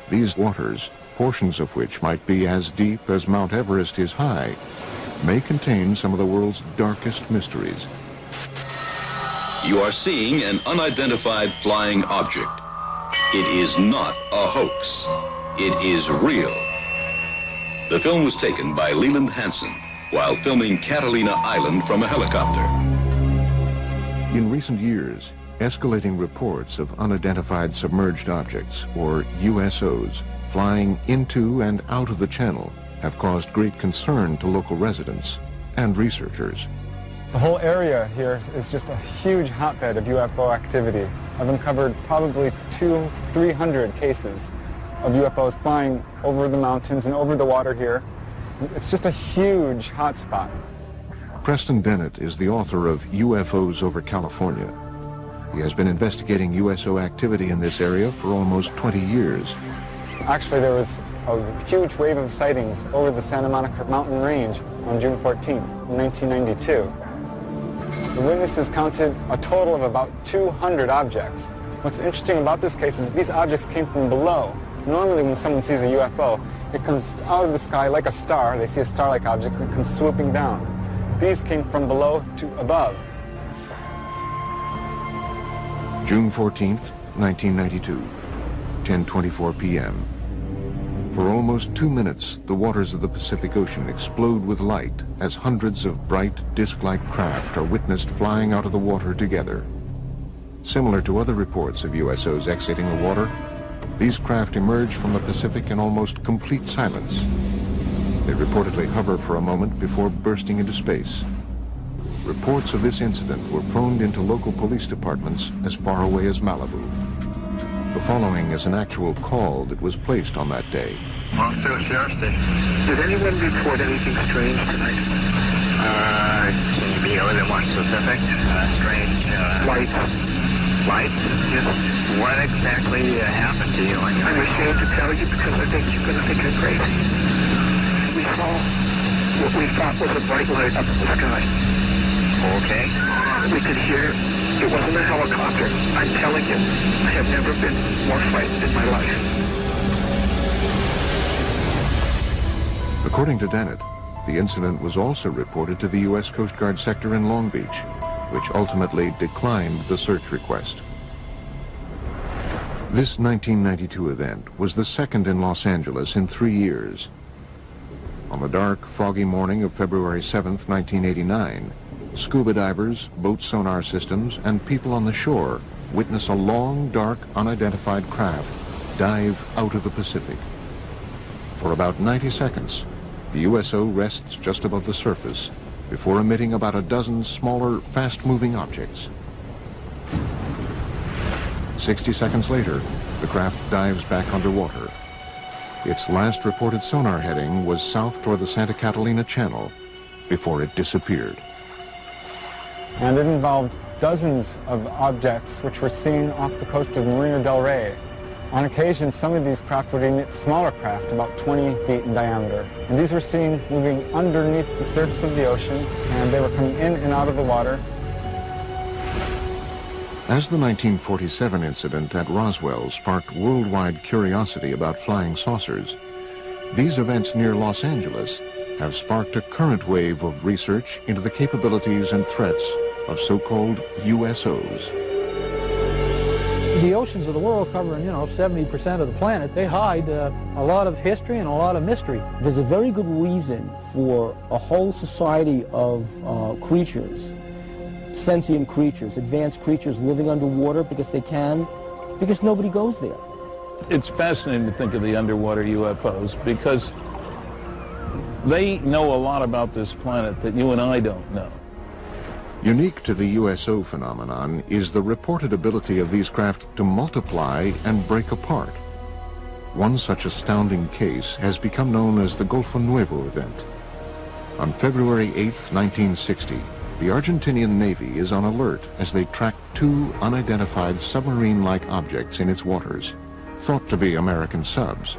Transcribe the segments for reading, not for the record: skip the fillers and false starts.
These waters, portions of which might be as deep as Mount Everest is high, may contain some of the world's darkest mysteries. You are seeing an unidentified flying object. It is not a hoax. It is real. The film was taken by Leland Hansen while filming Catalina Island from a helicopter. In recent years, escalating reports of unidentified submerged objects, or USOs, flying into and out of the channel have caused great concern to local residents and researchers. The whole area here is just a huge hotbed of UFO activity. I've uncovered probably 200-300 cases of UFOs flying over the mountains and over the water here. It's just a huge hotspot. Preston Dennett is the author of UFOs over California. He has been investigating USO activity in this area for almost 20 years. Actually, there was a huge wave of sightings over the Santa Monica mountain range on June 14, 1992. The witnesses counted a total of about 200 objects. What's interesting about this case is these objects came from below. Normally when someone sees a UFO, it comes out of the sky like a star. They see a star-like object and it comes swooping down. These came from below to above. June 14th, 1992, 10:24 p.m. For almost 2 minutes, the waters of the Pacific Ocean explode with light as hundreds of bright, disc-like craft are witnessed flying out of the water together. Similar to other reports of USOs exiting the water, these craft emerge from the Pacific in almost complete silence. They reportedly hover for a moment before bursting into space. Reports of this incident were phoned into local police departments as far away as Malibu. The following is an actual call that was placed on that day. Monster Sheriff's Station. Did anyone report anything strange tonight? Can you be other than one specific? Strange, lights. Lights? Yes. What exactly happened to you? I'm ashamed to tell you because I think you're going to think I'm crazy. We saw what we thought was a bright light up in the sky. Okay. We could hear. It wasn't a helicopter. I'm telling you, I have never been more frightened in my life. According to Dennett, the incident was also reported to the U.S. Coast Guard sector in Long Beach, which ultimately declined the search request. This 1992 event was the second in Los Angeles in 3 years. On the dark, foggy morning of February 7th, 1989, scuba divers, boat sonar systems, and people on the shore witness a long, dark, unidentified craft dive out of the Pacific. For about 90 seconds, the USO rests just above the surface before emitting about a dozen smaller, fast-moving objects. 60 seconds later, the craft dives back underwater. Its last reported sonar heading was south toward the Santa Catalina Channel before it disappeared. And it involved dozens of objects which were seen off the coast of Marina del Rey. On occasion, some of these craft would emit smaller craft, about 20 feet in diameter. And these were seen moving underneath the surface of the ocean, and they were coming in and out of the water. As the 1947 incident at Roswell sparked worldwide curiosity about flying saucers, these events near Los Angeles have sparked a current wave of research into the capabilities and threats of so-called USOs. The oceans of the world covering, 70% of the planet, they hide a lot of history and a lot of mystery. There's a very good reason for a whole society of creatures, sentient creatures, advanced creatures living underwater because they can, because nobody goes there. It's fascinating to think of the underwater UFOs because they know a lot about this planet that you and I don't know. Unique to the USO phenomenon is the reported ability of these craft to multiply and break apart. One such astounding case has become known as the Golfo Nuevo event. On February 8, 1960, the Argentinian Navy is on alert as they track two unidentified submarine-like objects in its waters, thought to be American subs.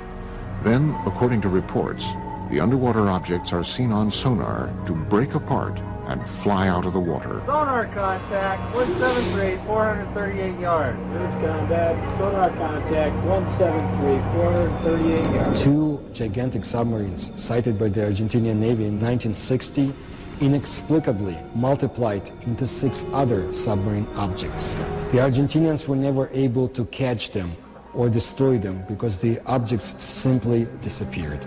Then, according to reports, the underwater objects are seen on sonar to break apart and fly out of the water. Sonar contact, 173, 438 yards. Bridge combat, sonar contact, 173, 438 yards. Two gigantic submarines sighted by the Argentinian Navy in 1960 inexplicably multiplied into 6 other submarine objects. The Argentinians were never able to catch them or destroy them because the objects simply disappeared.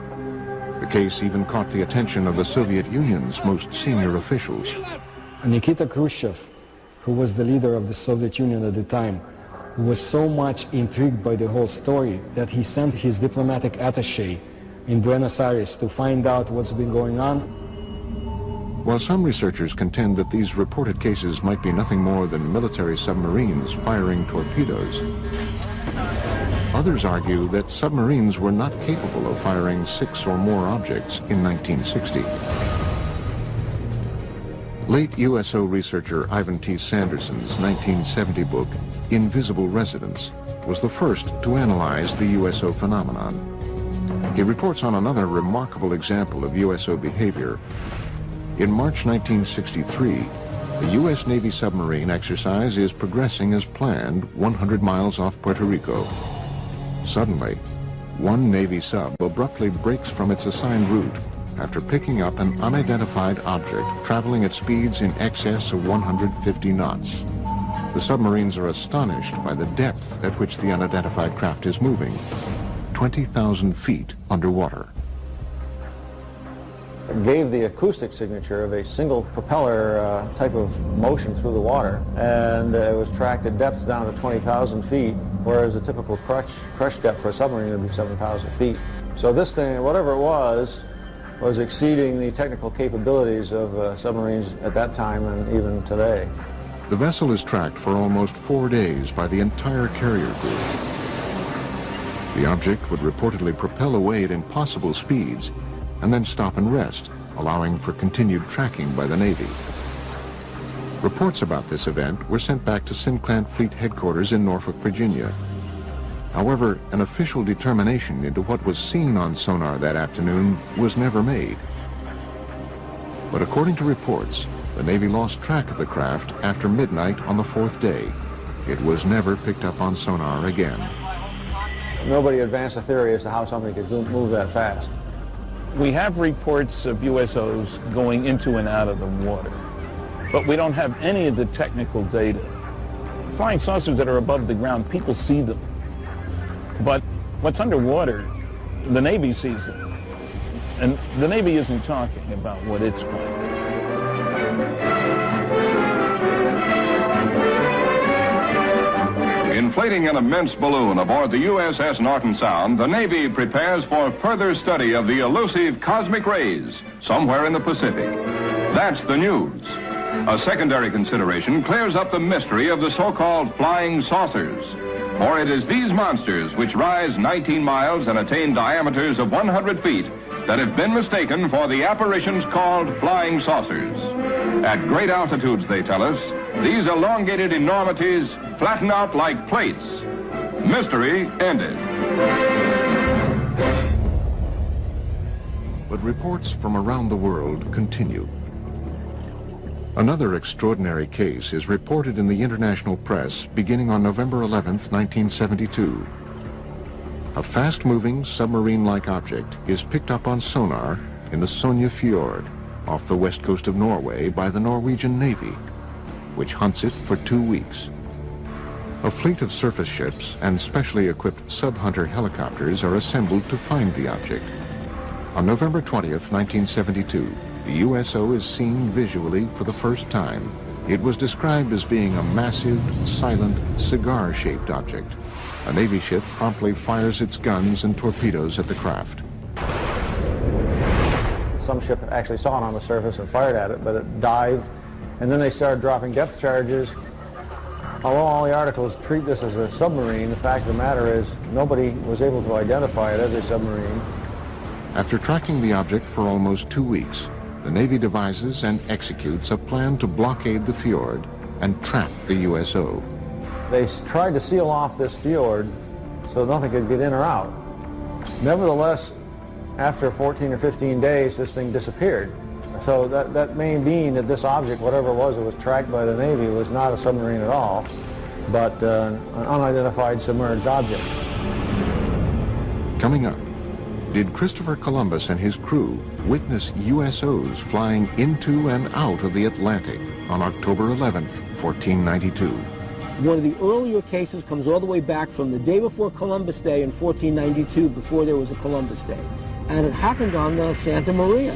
The case even caught the attention of the Soviet Union's most senior officials. Nikita Khrushchev, who was the leader of the Soviet Union at the time, was so much intrigued by the whole story that he sent his diplomatic attaché in Buenos Aires to find out what's been going on. While some researchers contend that these reported cases might be nothing more than military submarines firing torpedoes, others argue that submarines were not capable of firing 6 or more objects in 1960. Late USO researcher Ivan T. Sanderson's 1970 book, Invisible Residents, was the first to analyze the USO phenomenon. He reports on another remarkable example of USO behavior. In March 1963, the U.S. Navy submarine exercise is progressing as planned 100 miles off Puerto Rico. Suddenly, one Navy sub abruptly breaks from its assigned route after picking up an unidentified object traveling at speeds in excess of 150 knots. The submarines are astonished by the depth at which the unidentified craft is moving, 20,000 feet underwater. It gave the acoustic signature of a single propeller type of motion through the water, and it was tracked at depths down to 20,000 feet, whereas a typical crush depth for a submarine would be 7,000 feet. So this thing, whatever it was exceeding the technical capabilities of submarines at that time and even today. The vessel is tracked for almost 4 days by the entire carrier group. The object would reportedly propel away at impossible speeds and then stop and rest, allowing for continued tracking by the Navy. Reports about this event were sent back to Sinclair Fleet Headquarters in Norfolk, Virginia. However, an official determination into what was seen on sonar that afternoon was never made. But according to reports, the Navy lost track of the craft after midnight on the 4th day. It was never picked up on sonar again. Nobody advanced a theory as to how something could move that fast. We have reports of USOs going into and out of the water, but we don't have any of the technical data. Flying saucers that are above the ground, people see them. But what's underwater, the Navy sees them. And the Navy isn't talking about what it's finding. Inflating an immense balloon aboard the USS Norton Sound, the Navy prepares for further study of the elusive cosmic rays somewhere in the Pacific. That's the news. A secondary consideration clears up the mystery of the so-called flying saucers. For it is these monsters which rise 19 miles and attain diameters of 100 feet that have been mistaken for the apparitions called flying saucers. At great altitudes, they tell us, these elongated enormities flatten out like plates. Mystery ended. But reports from around the world continue. Another extraordinary case is reported in the international press beginning on November 11th, 1972. A fast-moving submarine-like object is picked up on sonar in the Sonja Fjord off the west coast of Norway by the Norwegian Navy, which hunts it for 2 weeks. A fleet of surface ships and specially equipped sub-hunter helicopters are assembled to find the object. On November 20th, 1972, the USO is seen visually for the first time. It was described as being a massive, silent, cigar-shaped object. A Navy ship promptly fires its guns and torpedoes at the craft. Some ship actually saw it on the surface and fired at it, but it dived, and then they started dropping depth charges. Although all the articles treat this as a submarine, the fact of the matter is nobody was able to identify it as a submarine. After tracking the object for almost 2 weeks, the Navy devises and executes a plan to blockade the fjord and trap the USO. They tried to seal off this fjord so nothing could get in or out. Nevertheless, after 14 or 15 days, this thing disappeared. So that may mean that this object, whatever it was tracked by the Navy, was not a submarine at all, but an unidentified submerged object. Coming up, did Christopher Columbus and his crew witness USOs flying into and out of the Atlantic on October 11th, 1492? One of the earlier cases comes all the way back from the day before Columbus Day in 1492, before there was a Columbus Day. And it happened on the Santa Maria.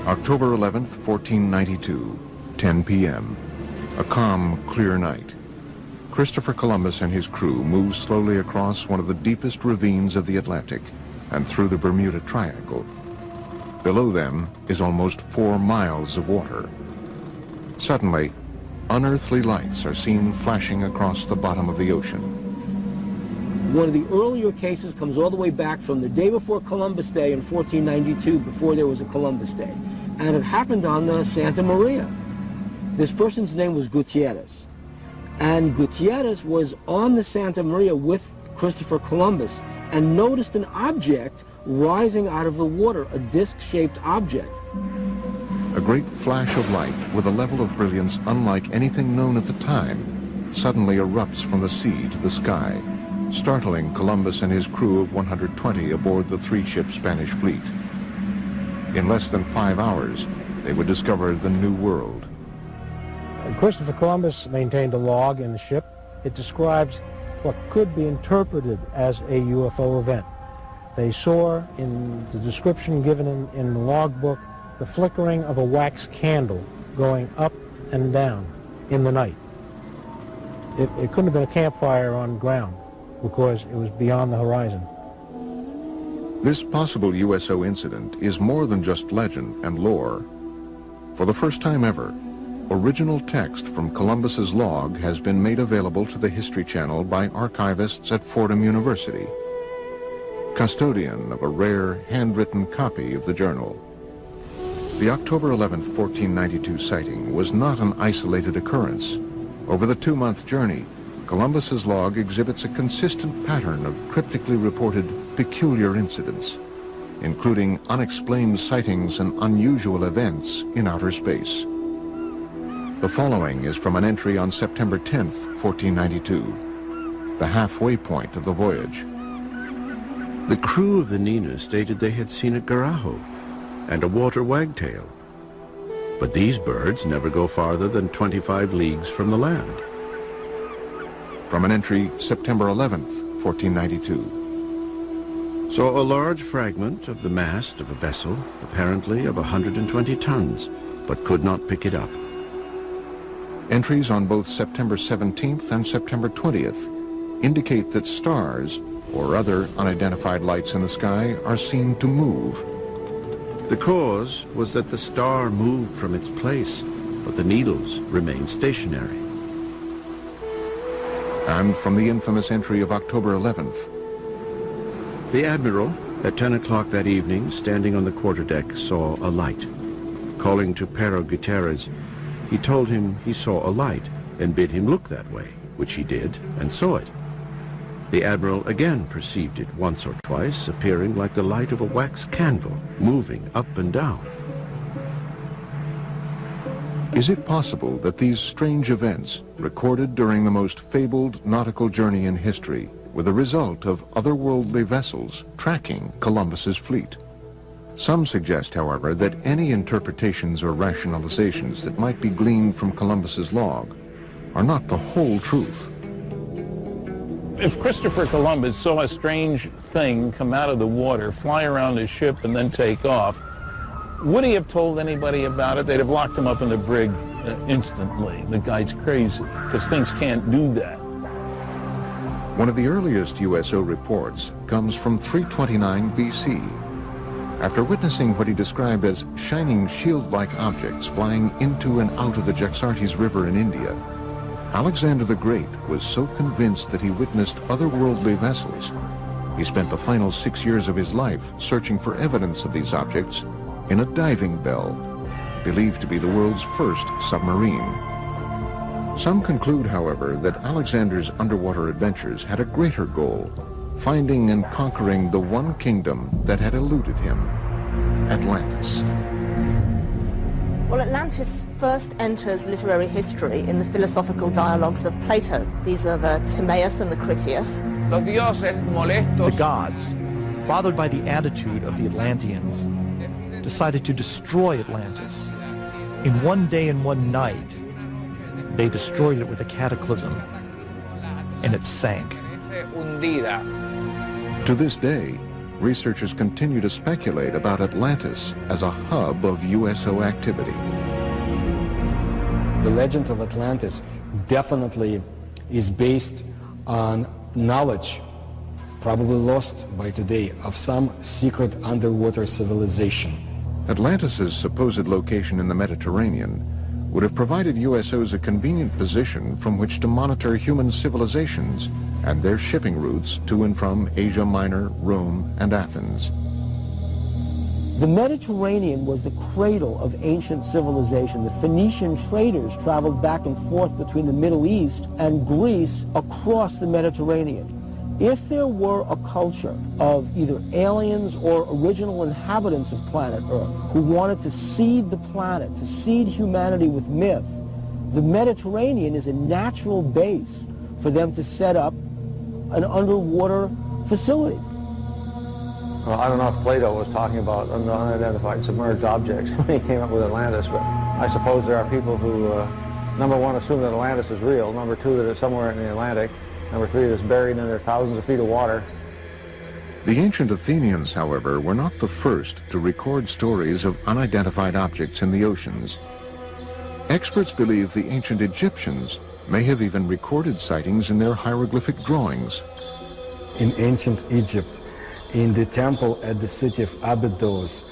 October 11th, 1492, 10 p.m. A calm, clear night. Christopher Columbus and his crew move slowly across one of the deepest ravines of the Atlantic and through the Bermuda Triangle. Below them is almost 4 miles of water. Suddenly, unearthly lights are seen flashing across the bottom of the ocean. One of the earlier cases comes all the way back from the day before Columbus Day in 1492, before there was a Columbus Day. And it happened on the Santa Maria. This person's name was Gutierrez. And Gutierrez was on the Santa Maria with Christopher Columbus and noticed an object rising out of the water, a disc-shaped object. A great flash of light with a level of brilliance unlike anything known at the time suddenly erupts from the sea to the sky, startling Columbus and his crew of 120 aboard the 3-ship Spanish fleet. In less than 5 hours, they would discover the New World. Christopher Columbus maintained a log in the ship. It describes what could be interpreted as a UFO event. They saw, in the description given in the logbook, the flickering of a wax candle going up and down in the night. It couldn't have been a campfire on ground because it was beyond the horizon. This possible USO incident is more than just legend and lore. For the first time ever, original text from Columbus's log has been made available to the History Channel by archivists at Fordham University, custodian of a rare handwritten copy of the journal. The October 11th, 1492 sighting was not an isolated occurrence. Over the 2-month journey, Columbus's log exhibits a consistent pattern of cryptically reported peculiar incidents, including unexplained sightings and unusual events in outer space. The following is from an entry on September 10th, 1492, the halfway point of the voyage. The crew of the Nina stated they had seen a garajo and a water wagtail, but these birds never go farther than 25 leagues from the land. From an entry September 11th, 1492. Saw a large fragment of the mast of a vessel, apparently of 120 tons, but could not pick it up. Entries on both September 17th and September 20th indicate that stars or other unidentified lights in the sky are seen to move. The cause was that the star moved from its place, but the needles remained stationary. And from the infamous entry of October 11th. The Admiral, at 10 o'clock that evening, standing on the quarterdeck, saw a light. Calling to Pero Gutierrez, he told him he saw a light and bid him look that way, which he did and saw it. The Admiral again perceived it once or twice, appearing like the light of a wax candle, moving up and down. Is it possible that these strange events, recorded during the most fabled nautical journey in history, were the result of otherworldly vessels tracking Columbus's fleet? Some suggest, however, that any interpretations or rationalizations that might be gleaned from Columbus's log are not the whole truth. If Christopher Columbus saw a strange thing come out of the water, fly around his ship, and then take off, would he have told anybody about it? They'd have locked him up in the brig instantly. The guy's crazy, because things can't do that. One of the earliest USO reports comes from 329 BC. After witnessing what he described as shining shield-like objects flying into and out of the Jaxartes River in India, Alexander the Great was so convinced that he witnessed otherworldly vessels, he spent the final 6 years of his life searching for evidence of these objects in a diving bell, believed to be the world's first submarine. Some conclude, however, that Alexander's underwater adventures had a greater goal, finding and conquering the one kingdom that had eluded him, Atlantis. Well, Atlantis first enters literary history in the philosophical dialogues of Plato. These are the Timaeus and the Critias. The gods, bothered by the attitude of the Atlanteans, decided to destroy Atlantis. In one day and one night, they destroyed it with a cataclysm, and it sank. To this day, researchers continue to speculate about Atlantis as a hub of USO activity. The legend of Atlantis definitely is based on knowledge, probably lost by today, of some secret underwater civilization. Atlantis's supposed location in the Mediterranean would have provided USOs a convenient position from which to monitor human civilizations and their shipping routes to and from Asia Minor, Rome, and Athens. The Mediterranean was the cradle of ancient civilization. The Phoenician traders traveled back and forth between the Middle East and Greece across the Mediterranean. If there were a culture of either aliens or original inhabitants of planet Earth who wanted to seed the planet, to seed humanity with myth, the Mediterranean is a natural base for them to set up an underwater facility. Well, I don't know if Plato was talking about unidentified submerged objects when he came up with Atlantis, but I suppose there are people who, number one, assume that Atlantis is real, number two, that it's somewhere in the Atlantic, number three, that it's buried under thousands of feet of water. The ancient Athenians, however, were not the first to record stories of unidentified objects in the oceans. Experts believe the ancient Egyptians may have even recorded sightings in their hieroglyphic drawings. In ancient Egypt, in the temple at the city of Abydos,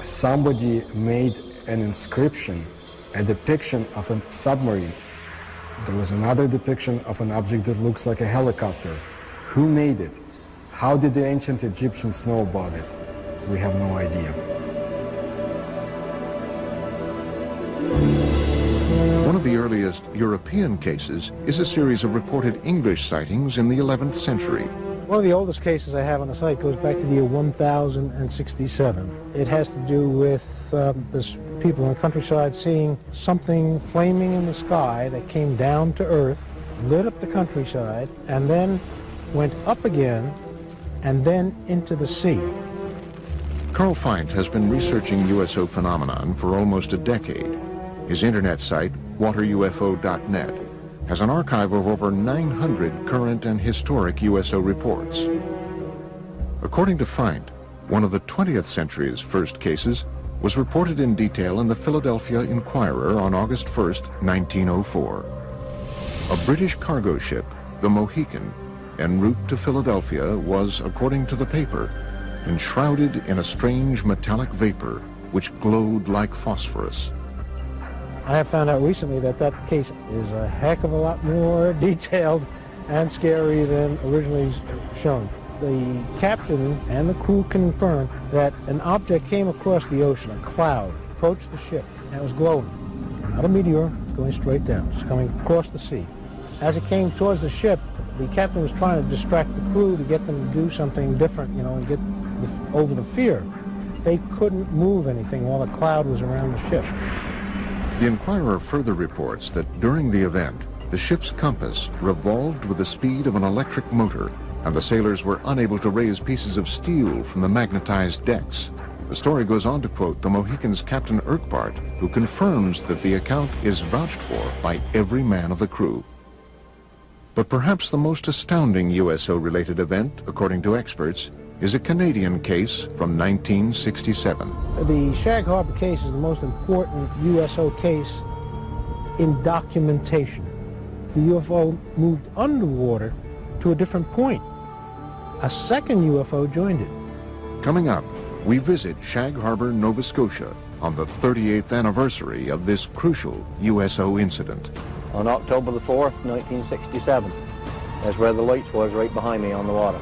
somebody made an inscription, a depiction of a submarine. There was another depiction of an object that looks like a helicopter. Who made it? How did the ancient Egyptians know about it? We have no idea. One of the earliest European cases is a series of reported English sightings in the 11th century. One of the oldest cases I have on the site goes back to the year 1067. It has to do with people in the countryside seeing something flaming in the sky that came down to earth, lit up the countryside, and then went up again, and then into the sea. Carl Feint has been researching USO phenomenon for almost a decade. His internet site, waterufo.net, has an archive of over 900 current and historic USO reports. According to Feint, one of the 20th century's first cases was reported in detail in the Philadelphia Inquirer on August 1st, 1904. A British cargo ship, the Mohican, en route to Philadelphia was, according to the paper, enshrouded in a strange metallic vapor which glowed like phosphorus. I have found out recently that that case is a heck of a lot more detailed and scary than originally shown. The captain and the crew confirmed that an object came across the ocean, a cloud, approached the ship, and it was glowing. Not a meteor, going straight down. It's coming across the sea. As it came towards the ship, the captain was trying to distract the crew to get them to do something different, and get over the fear. They couldn't move anything while the cloud was around the ship. The Inquirer further reports that during the event, the ship's compass revolved with the speed of an electric motor, and the sailors were unable to raise pieces of steel from the magnetized decks. The story goes on to quote the Mohican's Captain Urquhart, who confirms that the account is vouched for by every man of the crew. But perhaps the most astounding USO-related event, according to experts, is a Canadian case from 1967. The Shag Harbor case is the most important USO case in documentation. The UFO moved underwater to a different point. A second UFO joined it. Coming up, we visit Shag Harbor, Nova Scotia on the 38th anniversary of this crucial USO incident. On October the 4th, 1967, that's where the lights was, right behind me on the water.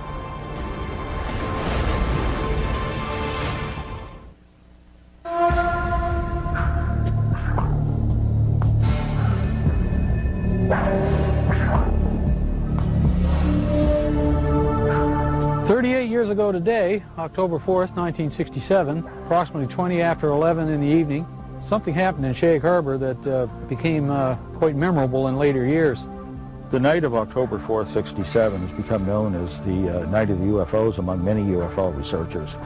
38 years ago today, October 4th, 1967, approximately 20 after 11 in the evening, something happened in Shag Harbor that became quite memorable in later years. The night of October 4th, 67 has become known as the Night of the UFOs among many UFO researchers.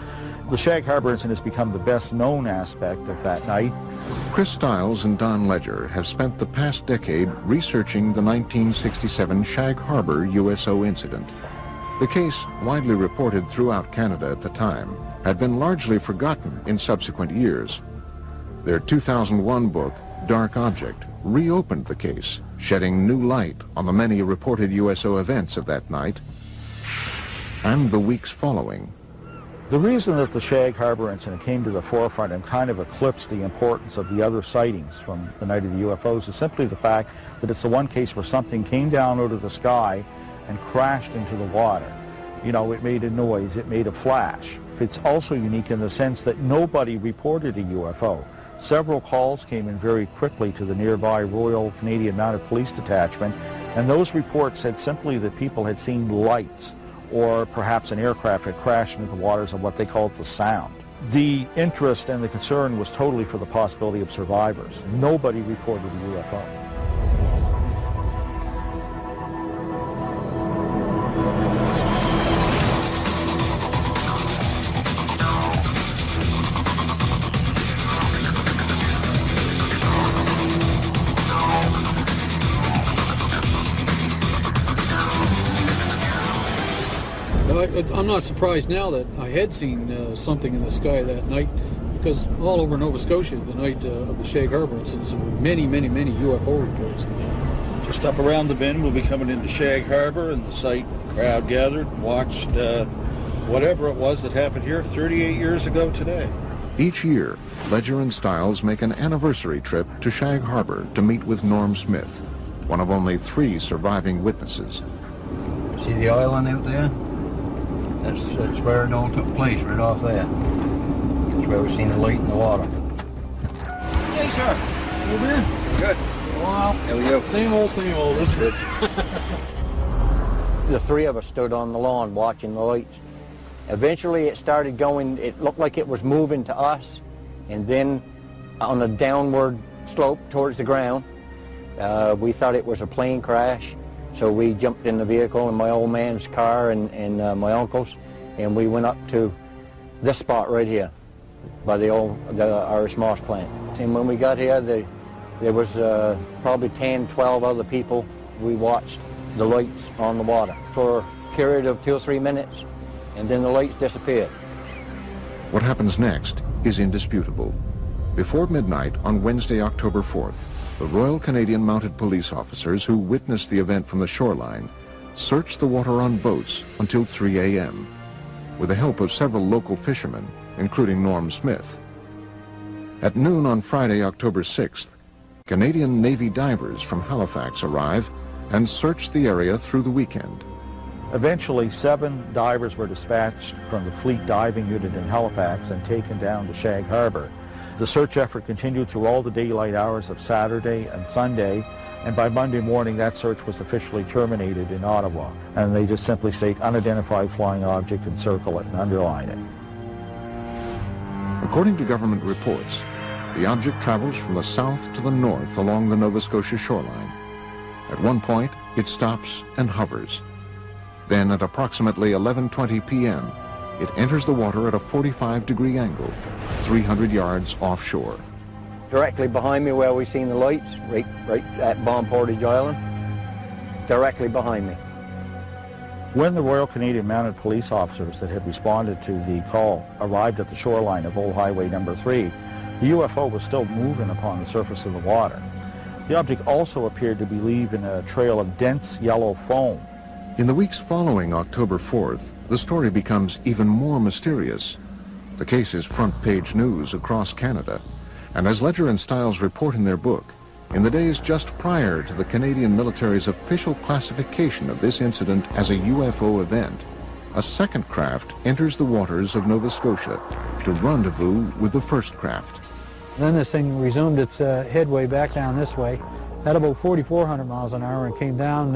The Shag Harbor incident has become the best known aspect of that night. Chris Stiles and Don Ledger have spent the past decade researching the 1967 Shag Harbor USO incident. The case, widely reported throughout Canada at the time, had been largely forgotten in subsequent years. Their 2001 book, Dark Object, reopened the case, shedding new light on the many reported USO events of that night and the weeks following. The reason that the Shag Harbor incident came to the forefront and kind of eclipsed the importance of the other sightings from the Night of the UFOs is simply the fact that it's the one case where something came down out of the sky and crashed into the water. You know, it made a noise, it made a flash. It's also unique in the sense that nobody reported a UFO. Several calls came in very quickly to the nearby Royal Canadian Mounted Police Detachment, and those reports said simply that people had seen lights, or perhaps an aircraft had crashed into the waters of what they called the Sound. The interest and the concern was totally for the possibility of survivors. Nobody reported a UFO. I'm not surprised now that I had seen something in the sky that night, because all over Nova Scotia, the night of the Shag Harbor incidents, there were many, many, many UFO reports. Just up around the bend, we'll be coming into Shag Harbor, and the site crowd gathered and watched whatever it was that happened here 38 years ago today. Each year, Ledger and Stiles make an anniversary trip to Shag Harbor to meet with Norm Smith, one of only 3 surviving witnesses. See the island out there? That's where it all took place, right off there. That's where we seen the light in the water. Hey, sir. Over here? Good. Wow. There we go. Same old, that's good. The 3 of us stood on the lawn watching the lights. Eventually it started going, it looked like it was moving to us, and then on a downward slope towards the ground. We thought it was a plane crash. So we jumped in the vehicle in my old man's car and my uncle's, and we went up to this spot right here by the Irish Moss plant. And when we got here, there was probably 10, 12 other people. We watched the lights on the water for a period of 2 or 3 minutes, and then the lights disappeared. What happens next is indisputable. Before midnight on Wednesday, October 4th, the Royal Canadian Mounted Police officers who witnessed the event from the shoreline searched the water on boats until 3 a.m. with the help of several local fishermen, including Norm Smith. At noon on Friday, October 6th, Canadian Navy divers from Halifax arrive and search the area through the weekend. Eventually, 7 divers were dispatched from the Fleet Diving Unit in Halifax and taken down to Shag Harbor. The search effort continued through all the daylight hours of Saturday and Sunday, and by Monday morning that search was officially terminated in Ottawa, and they just simply state unidentified flying object and circle it and underline it. According to government reports, the object travels from the south to the north along the Nova Scotia shoreline. At one point, it stops and hovers. Then at approximately 11:20 p.m., it enters the water at a 45-degree angle, 300 yards offshore. Directly behind me where we seen the lights, right at Bomb Portage Island, directly behind me. When the Royal Canadian Mounted Police officers that had responded to the call arrived at the shoreline of Old Highway number 3, the UFO was still moving upon the surface of the water. The object also appeared to be leaving a trail of dense yellow foam. In the weeks following October 4th, the story becomes even more mysterious. The case is front-page news across Canada, and as Ledger and Stiles report in their book, in the days just prior to the Canadian military's official classification of this incident as a UFO event, a second craft enters the waters of Nova Scotia to rendezvous with the first craft. Then this thing resumed its headway back down this way at about 4,400 miles an hour and came down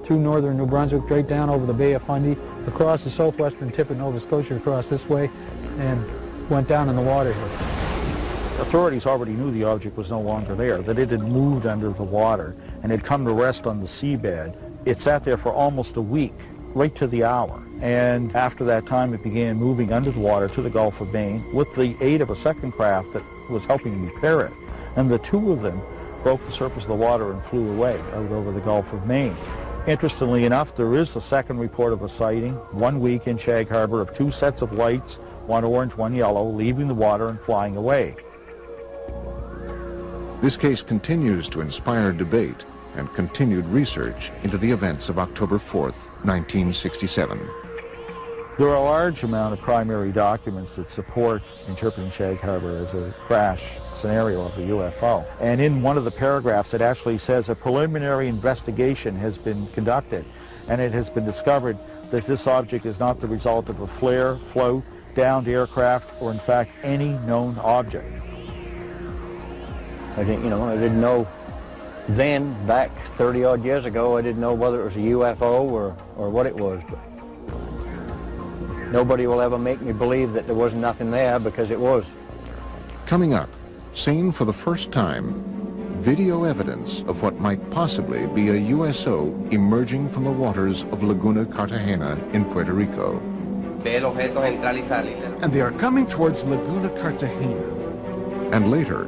through northern New Brunswick, right down over the Bay of Fundy, across the southwestern tip of Nova Scotia, across this way, and went down in the water here. Authorities already knew the object was no longer there, that it had moved under the water and had come to rest on the seabed. It sat there for almost a week, right to the hour. And after that time, it began moving under the water to the Gulf of Maine with the aid of a second craft that was helping repair it. And the two of them broke the surface of the water and flew away out over the Gulf of Maine. Interestingly enough, there is a second report of a sighting 1 week in Shag Harbor of two sets of lights, one orange, one yellow, leaving the water and flying away. This case continues to inspire debate and continued research into the events of October 4th, 1967. There are a large amount of primary documents that support interpreting Shag Harbor as a crash scenario of a UFO. And in one of the paragraphs, it actually says a preliminary investigation has been conducted, and it has been discovered that this object is not the result of a flare, float, downed aircraft, or in fact any known object. I didn't know then, back 30-odd years ago, I didn't know whether it was a UFO or what it was. But nobody will ever make me believe that there was nothing there, because it was. Coming up, seen for the first time, video evidence of what might possibly be a USO emerging from the waters of Laguna Cartagena in Puerto Rico. And they are coming towards Laguna Cartagena. And later,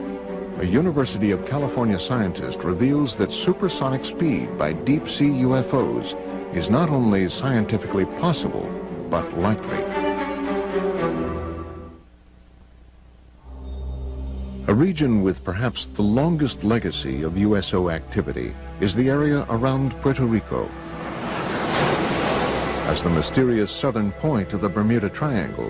a University of California scientist reveals that supersonic speed by deep-sea UFOs is not only scientifically possible, but likely. A region with perhaps the longest legacy of USO activity is the area around Puerto Rico. As the mysterious southern point of the Bermuda Triangle,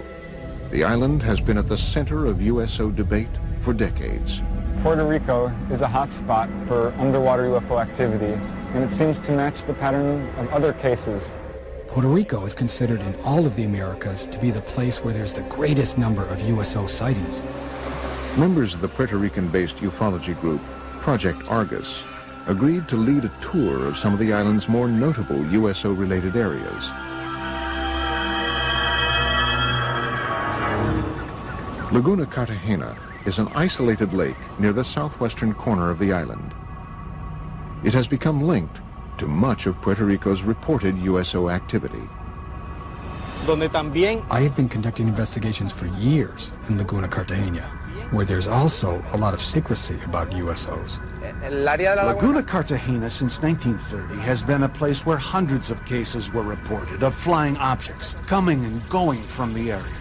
the island has been at the center of USO debate for decades. Puerto Rico is a hotspot for underwater UFO activity, and it seems to match the pattern of other cases. Puerto Rico is considered in all of the Americas to be the place where there's the greatest number of USO sightings. Members of the Puerto Rican-based ufology group, Project Argus, agreed to lead a tour of some of the island's more notable USO-related areas. Laguna Cartagena is an isolated lake near the southwestern corner of the island. It has become linked to much of Puerto Rico's reported USO activity. I have been conducting investigations for years in Laguna Cartagena, where there's also a lot of secrecy about USOs. Laguna Cartagena since 1930 has been a place where hundreds of cases were reported of flying objects coming and going from the area.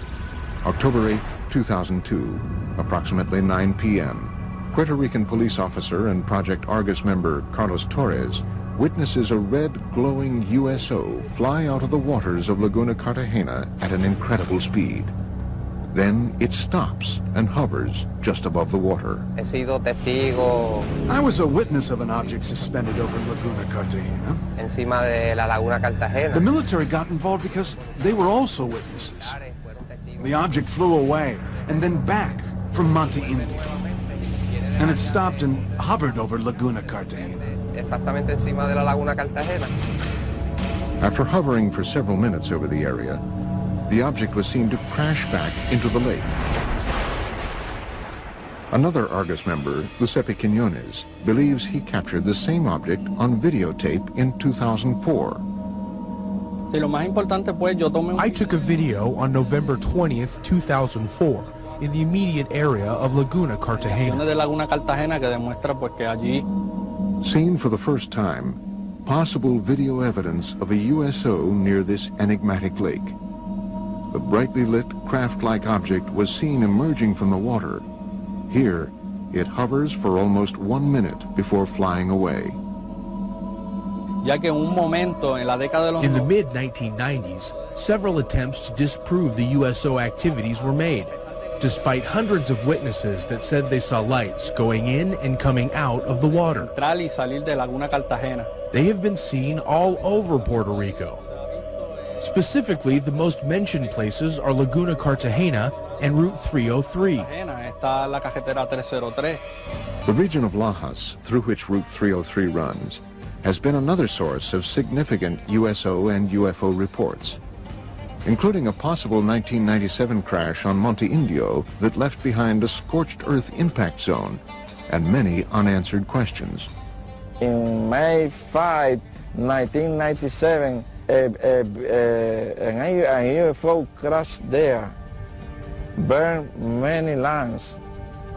October 8, 2002, approximately 9 p.m., Puerto Rican police officer and Project Argus member Carlos Torres witnesses a red glowing USO fly out of the waters of Laguna Cartagena at an incredible speed. Then it stops and hovers just above the water. I was a witness of an object suspended over Laguna Cartagena. The military got involved because they were also witnesses. The object flew away and then back from Monte Indio. And it stopped and hovered over Laguna Cartagena. After hovering for several minutes over the area, the object was seen to crash back into the lake. Another Argus member, Giuseppe Quiñones, believes he captured the same object on videotape in 2004. I took a video on November 20th, 2004, in the immediate area of Laguna Cartagena. Seen for the first time, possible video evidence of a USO near this enigmatic lake. The brightly lit craft-like object was seen emerging from the water. Here, it hovers for almost 1 minute before flying away. In the mid-1990s, several attempts to disprove the USO activities were made, despite hundreds of witnesses that said they saw lights going in and coming out of the water. They have been seen all over Puerto Rico. Specifically, the most mentioned places are Laguna Cartagena and Route 303. The region of Lajas, through which Route 303 runs, has been another source of significant USO and UFO reports, including a possible 1997 crash on Monte Indio that left behind a scorched earth impact zone and many unanswered questions. In May 5, 1997, a UFO crashed there, burned many lands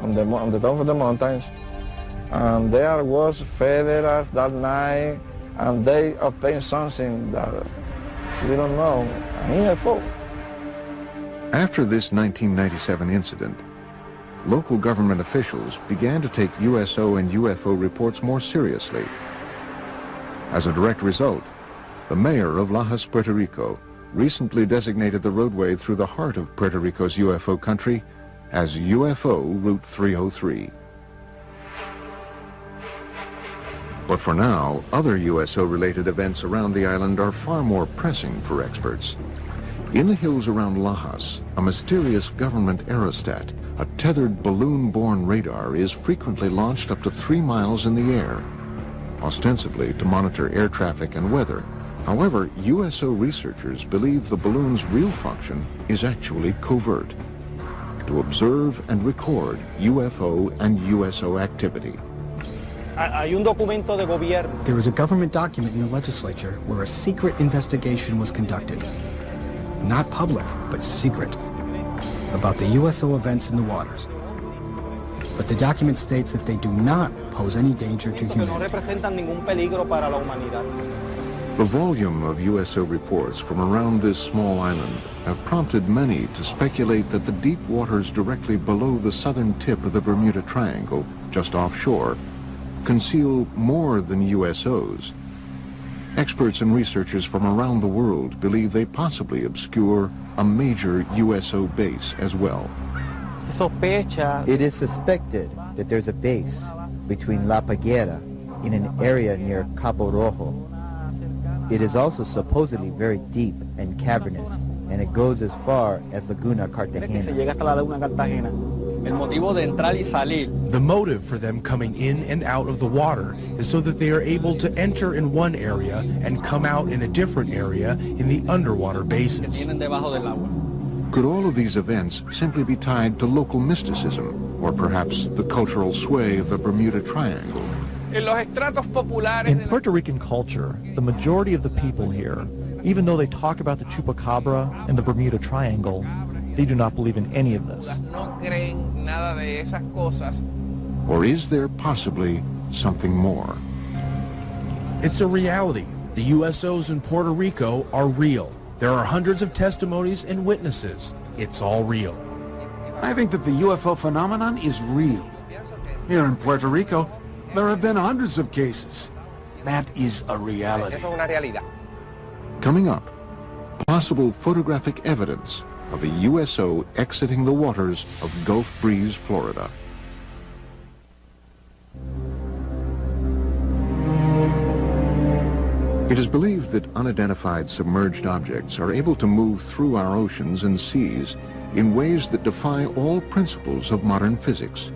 on the top of the mountains, and there was federals that night, and they obtained something that we don't know, a UFO. After this 1997 incident, local government officials began to take USO and UFO reports more seriously. As a direct result, the mayor of Lajas, Puerto Rico, recently designated the roadway through the heart of Puerto Rico's UFO country as UFO Route 303. But for now, other USO-related events around the island are far more pressing for experts. In the hills around Lajas, a mysterious government aerostat, a tethered balloon-borne radar, is frequently launched up to 3 miles in the air, ostensibly to monitor air traffic and weather. However, USO researchers believe the balloon's real function is actually covert, to observe and record UFO and USO activity. There was a government document in the legislature where a secret investigation was conducted. Not public, but secret, about the USO events in the waters. But the document states that they do not pose any danger to humanity. The volume of USO reports from around this small island have prompted many to speculate that the deep waters directly below the southern tip of the Bermuda Triangle, just offshore, conceal more than USOs. Experts and researchers from around the world believe they possibly obscure a major USO base as well. It is suspected that there's a base between La Peguera in an area near Cabo Rojo. It is also supposedly very deep and cavernous, and it goes as far as Laguna Cartagena. The motive for them coming in and out of the water is so that they are able to enter in one area and come out in a different area in the underwater basins. Could all of these events simply be tied to local mysticism, or perhaps the cultural sway of the Bermuda Triangle? In Puerto Rican culture, the majority of the people here, even though they talk about the Chupacabra and the Bermuda Triangle, they do not believe in any of this. Or is there possibly something more? It's a reality. The USOs in Puerto Rico are real. There are hundreds of testimonies and witnesses. It's all real. I think that the UFO phenomenon is real. Here in Puerto Rico, there have been hundreds of cases. That is a reality. Coming up, possible photographic evidence of a USO exiting the waters of Gulf Breeze, Florida. It is believed that unidentified submerged objects are able to move through our oceans and seas in ways that defy all principles of modern physics.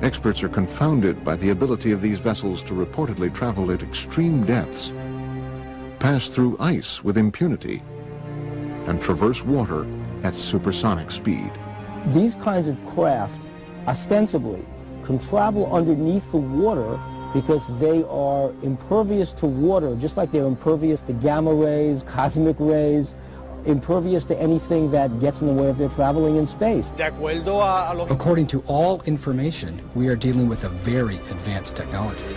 Experts are confounded by the ability of these vessels to reportedly travel at extreme depths, pass through ice with impunity, and traverse water at supersonic speed. These kinds of craft, ostensibly, can travel underneath the water because they are impervious to water, just like they're impervious to gamma rays, cosmic rays, impervious to anything that gets in the way of their traveling in space. According to all information, we are dealing with a very advanced technology.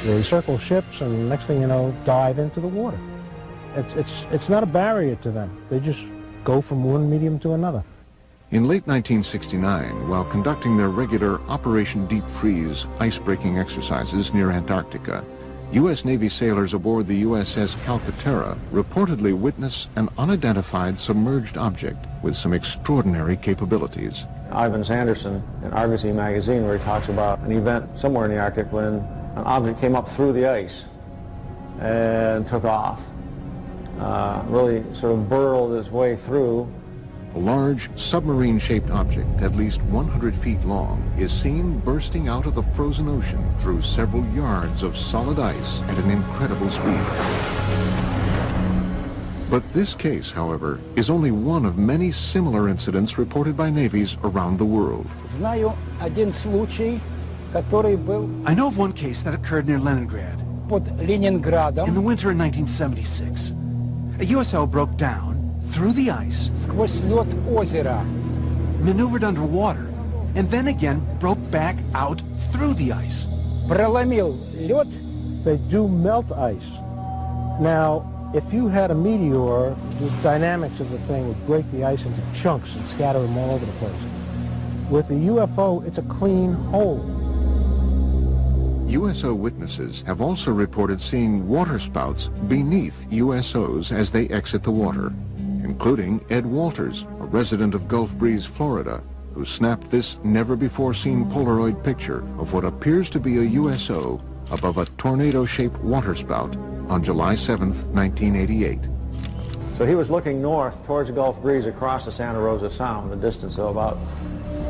They circle ships and next thing you know, dive into the water. It's not a barrier to them. They just go from one medium to another. In late 1969, while conducting their regular Operation Deep Freeze ice-breaking exercises near Antarctica, U.S. Navy sailors aboard the USS Calcaterra reportedly witnessed an unidentified submerged object with some extraordinary capabilities. Ivan Sanderson in Argosy magazine, where he talks about an event somewhere in the Arctic when an object came up through the ice and took off. Really sort of burrowed its way through a large submarine-shaped object at least 100 feet long is seen bursting out of the frozen ocean through several yards of solid ice at an incredible speed. But this case, however, is only one of many similar incidents reported by navies around the world. I know of one case that occurred near Leningrad. In the winter of 1976, a USO broke down through the ice, maneuvered underwater, and then again broke back out through the ice. They do melt ice. Now, if you had a meteor, the dynamics of the thing would break the ice into chunks and scatter them all over the place. With the UFO, it's a clean hole. USO witnesses have also reported seeing waterspouts beneath USOs as they exit the water, including Ed Walters, a resident of Gulf Breeze, Florida, who snapped this never-before-seen Polaroid picture of what appears to be a USO above a tornado-shaped waterspout on July 7th, 1988. So he was looking north towards Gulf Breeze across the Santa Rosa Sound, a distance of about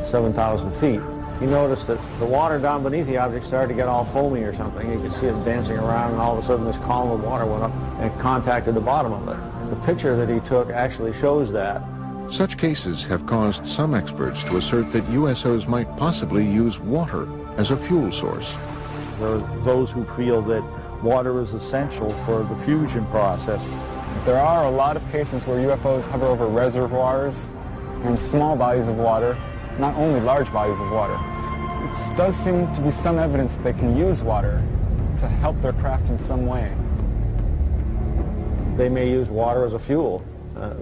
7,000 feet. He noticed that the water down beneath the object started to get all foamy or something. You could see it dancing around, and all of a sudden this column of water went up and contacted the bottom of it. The picture that he took actually shows that. Such cases have caused some experts to assert that USOs might possibly use water as a fuel source. There are those who feel that water is essential for the fusion process. There are a lot of cases where UFOs hover over reservoirs and small bodies of water, not only large bodies of water. It does seem to be some evidence that they can use water to help their craft in some way. They may use water as a fuel.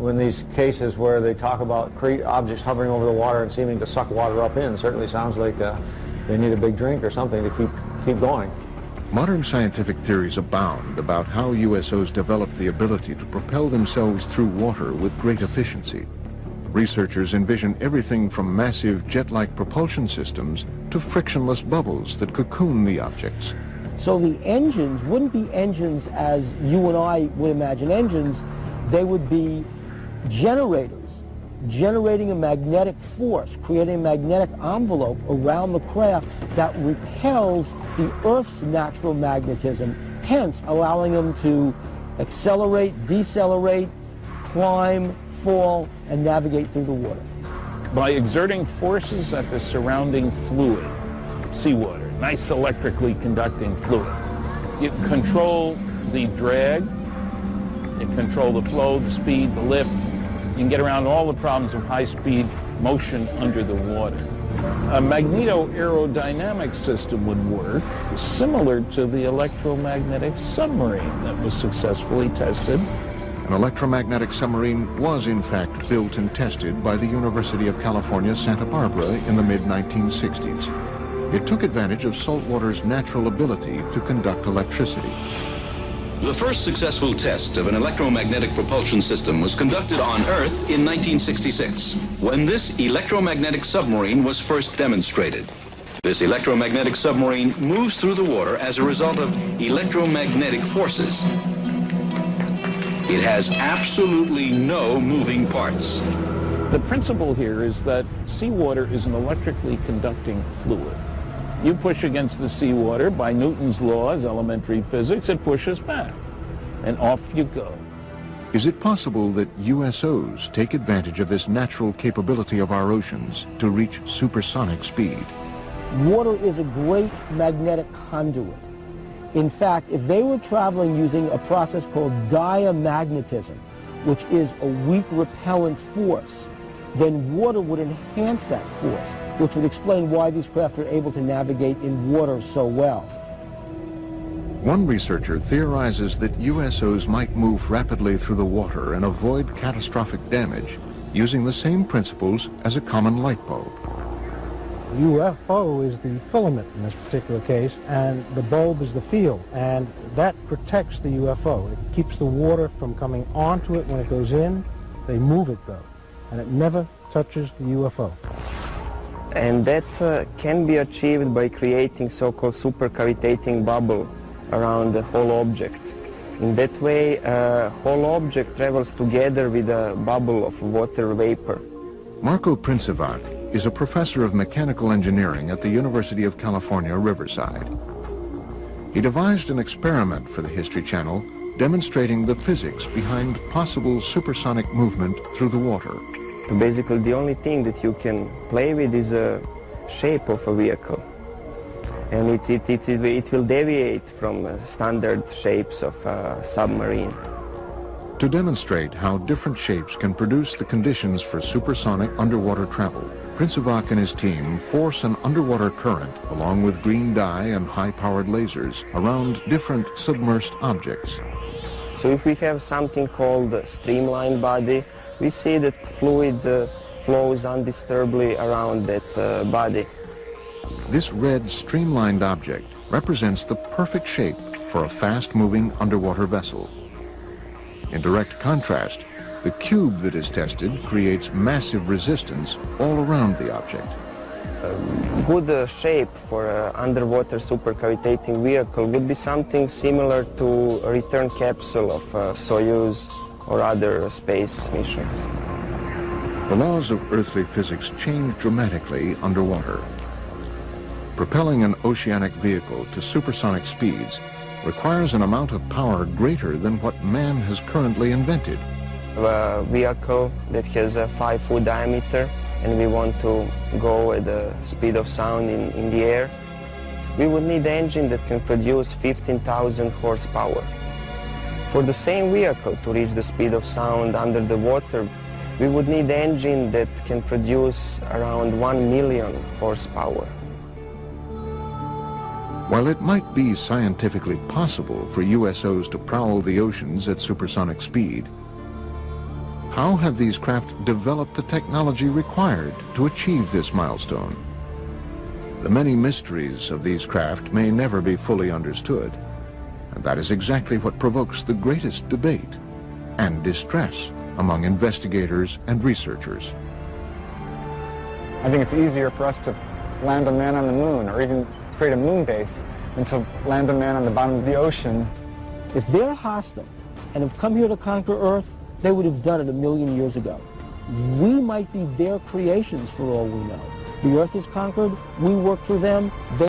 In these cases where they talk about objects hovering over the water and seeming to suck water up in, certainly sounds like they need a big drink or something to keep going. Modern scientific theories abound about how USOs developed the ability to propel themselves through water with great efficiency. Researchers envision everything from massive jet-like propulsion systems to frictionless bubbles that cocoon the objects. So the engines wouldn't be engines as you and I would imagine engines. They would be generators, generating a magnetic force, creating a magnetic envelope around the craft that repels the Earth's natural magnetism, hence allowing them to accelerate, decelerate, climb, fall, and navigate through the water. By exerting forces at the surrounding fluid, seawater, nice electrically conducting fluid, you control the drag, you control the flow, the speed, the lift. You can get around all the problems of high-speed motion under the water. A magneto-aerodynamic system would work similar to the electromagnetic submarine that was successfully tested. An electromagnetic submarine was in fact built and tested by the University of California, Santa Barbara in the mid-1960s. It took advantage of saltwater's natural ability to conduct electricity. The first successful test of an electromagnetic propulsion system was conducted on Earth in 1966, when this electromagnetic submarine was first demonstrated. This electromagnetic submarine moves through the water as a result of electromagnetic forces. It has absolutely no moving parts. The principle here is that seawater is an electrically conducting fluid. You push against the seawater by Newton's laws, elementary physics, it pushes back, and off you go. Is it possible that USOs take advantage of this natural capability of our oceans to reach supersonic speed? Water is a great magnetic conduit. In fact, if they were traveling using a process called diamagnetism, which is a weak repellent force, then water would enhance that force, which would explain why these craft are able to navigate in water so well. One researcher theorizes that USOs might move rapidly through the water and avoid catastrophic damage using the same principles as a common light bulb. UFO is the filament in this particular case, and the bulb is the field, and that protects the UFO. It keeps the water from coming onto it when it goes in. They move it, though, and it never touches the UFO. And that can be achieved by creating so-called supercavitating bubble around the whole object. In that way, a whole object travels together with a bubble of water vapor. Marko Princevac is a professor of mechanical engineering at the University of California, Riverside. He devised an experiment for the History Channel demonstrating the physics behind possible supersonic movement through the water. Basically, the only thing that you can play with is a shape of a vehicle. And it will deviate from standard shapes of a submarine. To demonstrate how different shapes can produce the conditions for supersonic underwater travel, Princevac and his team force an underwater current along with green dye and high-powered lasers around different submersed objects. So if we have something called a streamlined body, we see that fluid flows undisturbedly around that body. This red streamlined object represents the perfect shape for a fast-moving underwater vessel. In direct contrast, the cube that is tested creates massive resistance all around the object. A good shape for an underwater supercavitating vehicle would be something similar to a return capsule of Soyuz or other space missions. The laws of earthly physics change dramatically underwater. Propelling an oceanic vehicle to supersonic speeds requires an amount of power greater than what man has currently invented. A vehicle that has a 5-foot diameter and we want to go at the speed of sound in the air, we would need an engine that can produce 15,000 horsepower. For the same vehicle to reach the speed of sound under the water, we would need an engine that can produce around 1 million horsepower. While it might be scientifically possible for USOs to prowl the oceans at supersonic speed, how have these craft developed the technology required to achieve this milestone? The many mysteries of these craft may never be fully understood, and that is exactly what provokes the greatest debate and distress among investigators and researchers. I think it's easier for us to land a man on the moon or even create a moon base than to land a man on the bottom of the ocean. If they're hostile and have come here to conquer Earth, they would have done it 1,000,000 years ago. We might be their creations for all we know. The Earth is conquered, we work for them, they